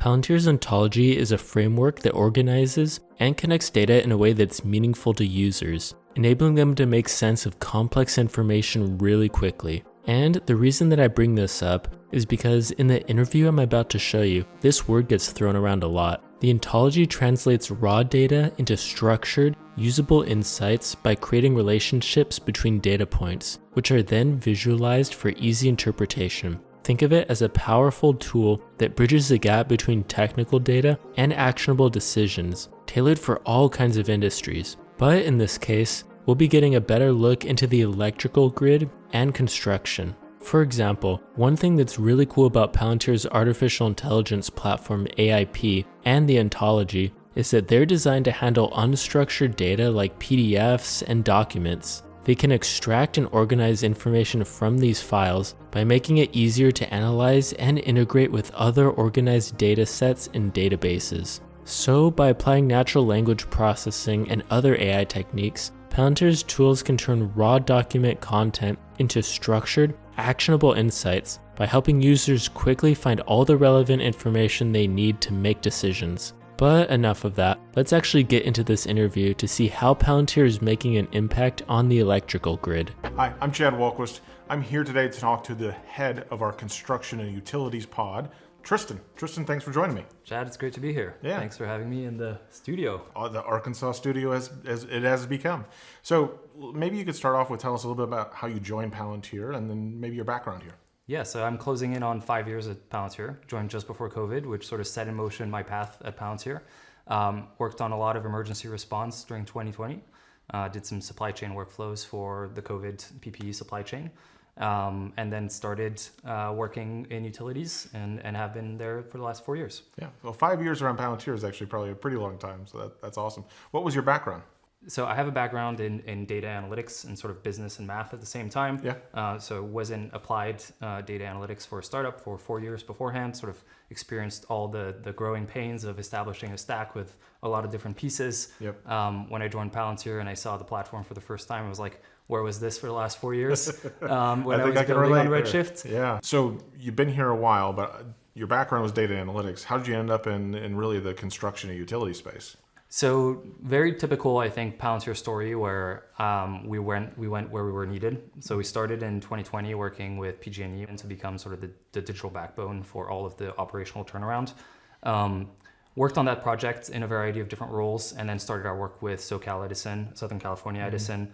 Palantir's Ontology is a framework that organizes and connects data in a way that's meaningful to users, enabling them to make sense of complex information really quickly. And the reason that I bring this up is because in the interview I'm about to show you, this word gets thrown around a lot. The Ontology translates raw data into structured, usable insights by creating relationships between data points, which are then visualized for easy interpretation. Think of it as a powerful tool that bridges the gap between technical data and actionable decisions, tailored for all kinds of industries. But in this case, we'll be getting a better look into the electrical grid and construction. For example, one thing that's really cool about Palantir's artificial intelligence platform AIP and the Ontology is that they're designed to handle unstructured data like PDFs and documents. They can extract and organize information from these files by making it easier to analyze and integrate with other organized data sets and databases. So by applying natural language processing and other AI techniques, Palantir's tools can turn raw document content into structured, actionable insights by helping users quickly find all the relevant information they need to make decisions. But enough of that, let's actually get into this interview to see how Palantir is making an impact on the electrical grid. Hi, I'm Chad Walquist. I'm here today to talk to the head of our construction and utilities pod, Tristan. Tristan, thanks for joining me. Chad, it's great to be here. Yeah. Thanks for having me in the studio. The Arkansas studio as it has become. So maybe you could start off with tell us a little bit about how you joined Palantir and then maybe your background here. Yeah, so I'm closing in on 5 years at Palantir. Joined just before COVID, which sort of set in motion my path at Palantir. Worked on a lot of emergency response during 2020. Did some supply chain workflows for the COVID PPE supply chain. And then started working in utilities and have been there for the last 4 years. Yeah, well, 5 years around Palantir is actually probably a pretty long time, so that's awesome. What was your background? So I have a background in data analytics and sort of business and math at the same time. Yeah. So was in applied data analytics for a startup for 4 years beforehand, sort of experienced all the growing pains of establishing a stack with a lot of different pieces. Yep. When I joined Palantir and I saw the platform for the first time, I was like, where was this for the last 4 years? When I was building on Redshift. Yeah. So you've been here a while, but your background was data analytics. How did you end up in really the construction and utility space? So very typical, I think, Palantir story where we went where we were needed. So we started in 2020 working with PG&E and to become sort of the digital backbone for all of the operational turnaround. Worked on that project in a variety of different roles and then started our work with SoCal Edison, Southern California Edison,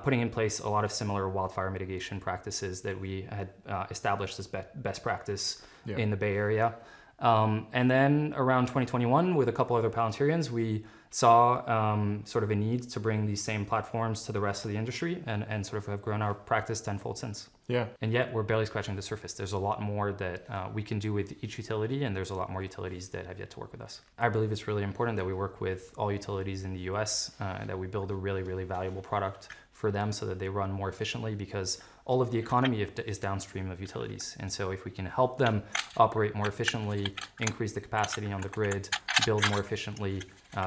putting in place a lot of similar wildfire mitigation practices that we had established as best practice in the Bay Area. And then around 2021, with a couple other Palantirians, we saw sort of a need to bring these same platforms to the rest of the industry and sort of have grown our practice tenfold since. Yeah. And yet we're barely scratching the surface. There's a lot more that we can do with each utility, and there's a lot more utilities that have yet to work with us. I believe it's really important that we work with all utilities in the US, that we build a really, really valuable product for them so that they run more efficiently, because all of the economy is downstream of utilities. And so if we can help them operate more efficiently, increase the capacity on the grid, build more efficiently,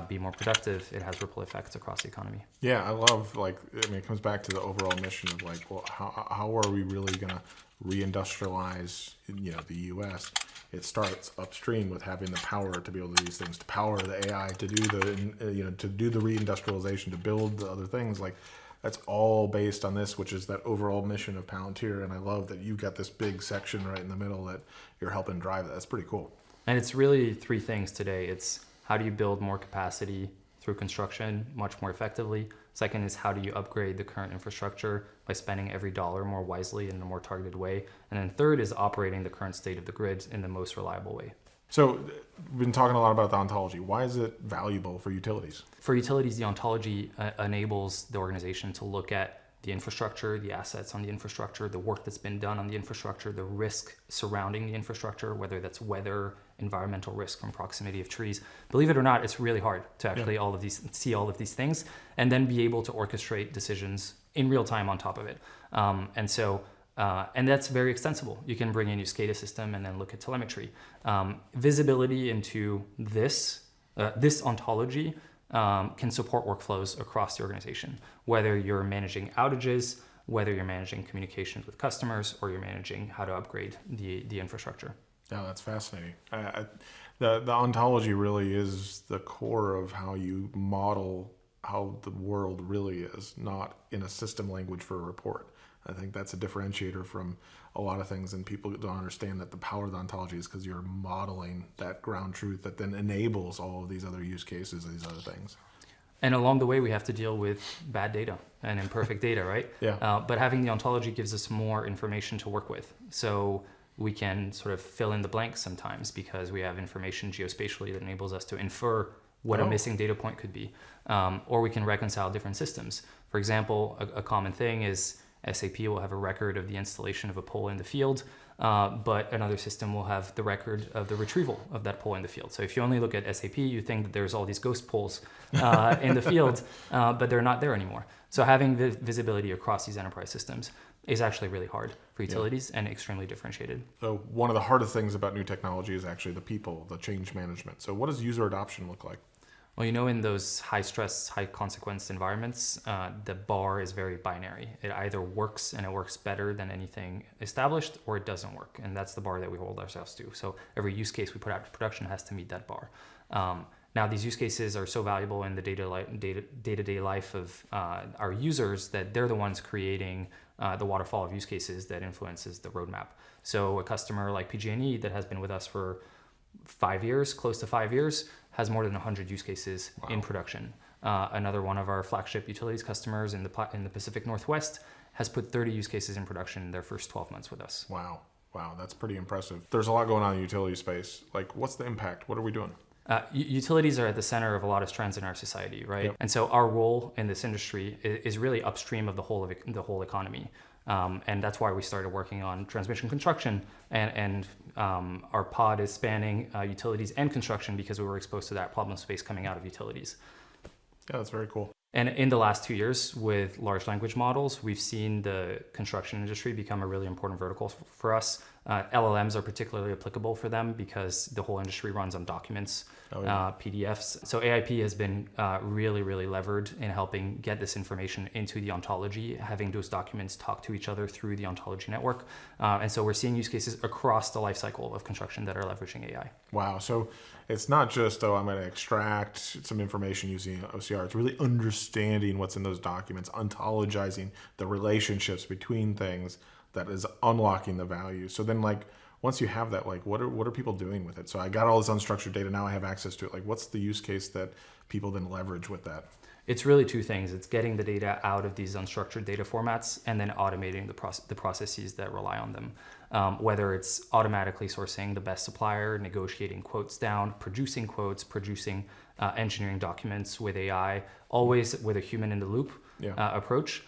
be more productive, it has ripple effects across the economy. Yeah, I love, it comes back to the overall mission of well, how are we really going to reindustrialize, the U.S.? It starts upstream with having the power to be able to do these things, to power the AI, to do to do the reindustrialization, to build the other things. That's all based on this, which is that overall mission of Palantir. And I love that you've got this big section right in the middle that you're helping drive that. That's pretty cool. And it's really three things today. It's how do you build more capacity through construction much more effectively? Second is how do you upgrade the current infrastructure by spending every dollar more wisely in a more targeted way? And then third is operating the current state of the grid in the most reliable way. So we've been talking a lot about the Ontology. Why is it valuable for utilities? For utilities, the Ontology enables the organization to look at the infrastructure, the assets on the infrastructure, the work that's been done on the infrastructure, the risk surrounding the infrastructure, whether that's weather, environmental risk from proximity of trees. Believe it or not, it's really hard to actually see all of these things and then be able to orchestrate decisions in real time on top of it. And that's very extensible. You can bring in your SCADA system and then look at telemetry. Visibility into this Ontology can support workflows across the organization, whether you're managing outages, whether you're managing communications with customers, or you're managing how to upgrade the infrastructure. Yeah, that's fascinating. The ontology really is the core of how you model how the world really is, not in a system language for a report. I think that's a differentiator from a lot of things, and people don't understand that the power of the ontology is because you're modeling that ground truth that then enables all of these other use cases, these other things. And along the way, we have to deal with bad data and imperfect data, right? Yeah. But having the ontology gives us more information to work with. So we can sort of fill in the blanks sometimes because we have information geospatially that enables us to infer what a missing data point could be. Or we can reconcile different systems. For example, a common thing is SAP will have a record of the installation of a pole in the field, but another system will have the record of the retrieval of that pole in the field. So if you only look at SAP, you think that there's all these ghost poles in the field, but they're not there anymore. So having the visibility across these enterprise systems is actually really hard for utilities and extremely differentiated. So one of the hardest things about new technology is actually the people, the change management. So what does user adoption look like? Well, you know, in those high stress, high consequence environments, the bar is very binary. It either works and it works better than anything established, or it doesn't work. And that's the bar that we hold ourselves to. So every use case we put out to production has to meet that bar. Now, these use cases are so valuable in the day-to-day life of our users that they're the ones creating the waterfall of use cases that influences the roadmap. So a customer like PG&E that has been with us for 5 years, close to 5 years, has more than 100 use cases in production. Another one of our flagship utilities customers in the Pacific Northwest has put 30 use cases in production in their first 12 months with us. Wow, that's pretty impressive. There's a lot going on in the utility space. Like, what's the impact? What are we doing? Utilities are at the center of a lot of trends in our society, right? Yep. And so our role in this industry is really upstream of the whole economy. And that's why we started working on transmission construction, and our pod is spanning utilities and construction because we were exposed to that problem space coming out of utilities. Yeah, that's very cool. And in the last 2 years with large language models, we've seen the construction industry become a really important vertical for us. LLMs are particularly applicable for them because the whole industry runs on documents, PDFs. So AIP has been really, really levered in helping get this information into the ontology, having those documents talk to each other through the ontology network. And so we're seeing use cases across the life cycle of construction that are leveraging AI. Wow. So it's not just, I'm going to extract some information using OCR. It's really understanding what's in those documents, ontologizing the relationships between things that is unlocking the value. So then, like, once you have that, like, what are people doing with it? So I got all this unstructured data. Now I have access to it. Like, what's the use case that people then leverage with that? It's really two things. It's getting the data out of these unstructured data formats and then automating the processes that rely on them. Whether it's automatically sourcing the best supplier, negotiating quotes down, producing quotes, producing engineering documents with AI, always with a human in the loop approach.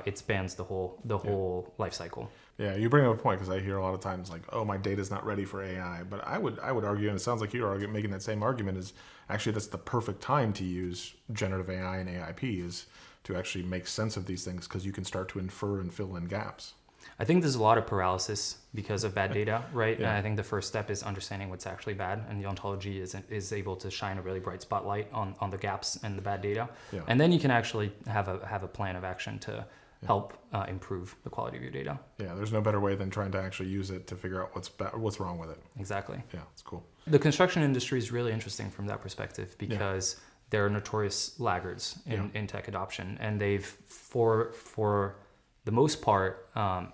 It spans the whole life cycle. Yeah, you bring up a point because I hear a lot of times like, oh, my data's not ready for AI. But I would argue, and it sounds like you're making that same argument, is actually that's the perfect time to use generative AI and AIP is to actually make sense of these things because you can start to infer and fill in gaps. I think there's a lot of paralysis because of bad data, right? Yeah. And I think the first step is understanding what's actually bad, and the ontology is able to shine a really bright spotlight on the gaps and the bad data. Yeah. And then you can actually have a plan of action to help improve the quality of your data. Yeah, there's no better way than trying to actually use it to figure out what's wrong with it. Exactly. Yeah, it's cool. The construction industry is really interesting from that perspective because they're notorious laggards in tech adoption, and they've for the most part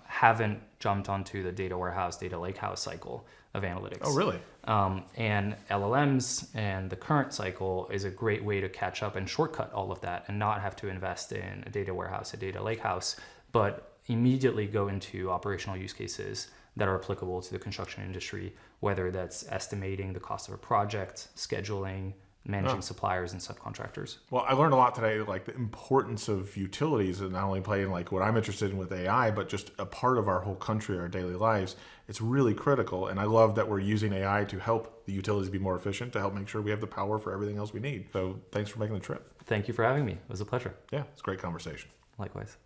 haven't jumped onto the data warehouse, data lakehouse cycle of analytics. Oh, really? And LLMs and the current cycle is a great way to catch up and shortcut all of that and not have to invest in a data warehouse, a data lakehouse, but immediately go into operational use cases that are applicable to the construction industry, whether that's estimating the cost of a project, scheduling, managing suppliers and subcontractors. Well, I learned a lot today, like the importance of utilities and not only playing like what I'm interested in with AI, but just a part of our whole country, our daily lives. It's really critical. And I love that we're using AI to help the utilities be more efficient, to help make sure we have the power for everything else we need. So thanks for making the trip. Thank you for having me. It was a pleasure. Yeah, it's a great conversation. Likewise.